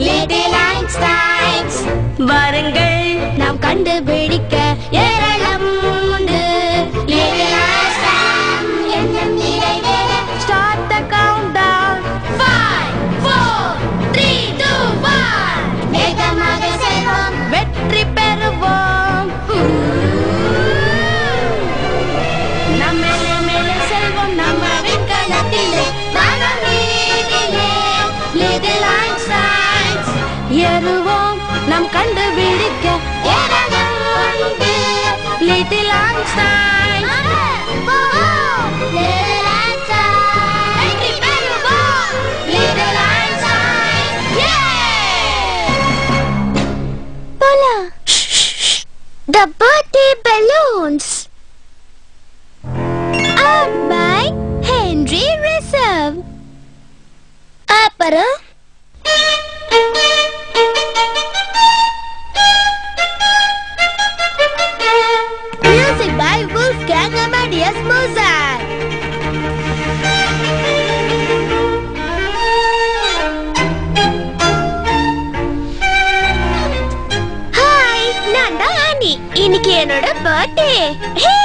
Little Einsteins. வாருங்கள் நாம் கண்டுபிடிக்க ஏராளம் உண்டு. Little Einstein எண்ணம் நிறைவேற. Start the countdown. 5, 4, 3, 2, 1. வேகமாக செல்வோம், வெற்றி பெறுவோம். நம்ம மேலே செல்வோம் நம்ம விண்கலத்திலே வானம் மீதிலே. Little Einsteins ஏறுவோம் நாம் கண்டுபிடிக்க ஏராளம் உண்டு. Little Einstein. Little Einstein வெற்றி பெறுவோம். Little Einstein போலாம். The birthday balloons art by Henry Reserve. அப்புறம் music by Wolfgang Amadeus Mozart. Hi, நான் தான் ஆனி. இன்னைக்கு என்னோட பர்த்டே. ஹே,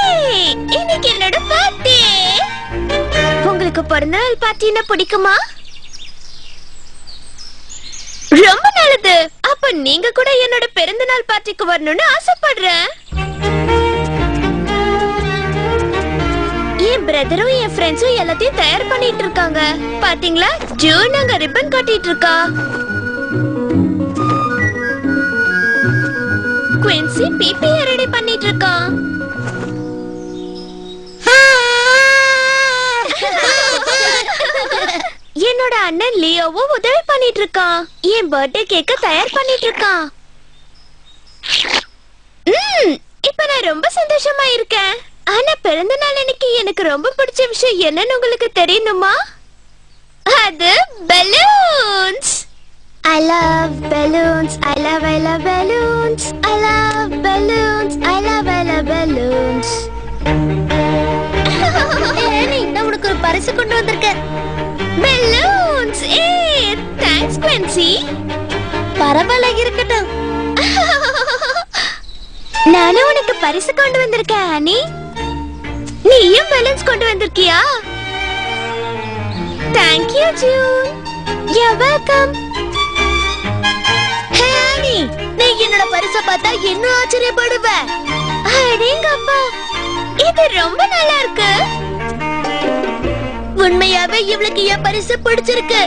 இன்னைக்கு என்னோட பர்த்டே. உங்களுக்கு பிறந்தநாள் பார்ட்டினா பிடிக்குமா? ரொம்ப நல்லது. அப்ப நீங்க கூட என்னோட பிறந்தநாள் பார்ட்டிக்கு வரணும்னு ஆசைப்படுறேன். என் பிரதரும் என் ஃப்ரெண்ட்ஸும் எல்லாத்தையும் தயார் பண்ணிட்டு இருக்காங்க. பாத்தீங்களா, ஜூன் அங்க ரிப்பன் கட்டிட்டு இருக்கா. குயின்சி பிபி ரெடி பண்ணிட்டு இருக்கான். என்னோட அண்ணன் லியோவும் உதவி பண்ணிட்டு இருக்கான். என் பர்த்டே கேக்க தயார் பண்ணிட்டு இருக்கான். இப்ப நான் ரொம்ப சந்தோஷமா இருக்கேன். ஆனா பிறந்த நாள் அன்னைக்கு எனக்கு ரொம்ப பிடிச்ச விஷயம் என்னன்னு உங்களுக்கு தெரியணுமா? அது balloons. I love balloons. I love balloons. I love balloons. I love balloons. Any, நான் உனக்கு ஒரு பரிசு கொண்டு வந்திருக்கேன். balloons. Thanks Quincy. பரவாயில்ல, இருக்கட்டும். நானும் உனக்கு பரிசு கொண்டு வந்திருக்கேன் ஆனி. நீயும் balloons கொண்டு வந்திருக்கியா? Thank you June. You're welcome. Hey ஆனி, நீ என்னோட பரிசை பார்த்தா இன்னும் ஆச்சரியப்படுவ. அடேங்கப்பா, இது ரொம்ப நல்லா இருக்கு. உண்மையாவே இவளுக்கு என் பரிசு பிடிச்சிருக்கு.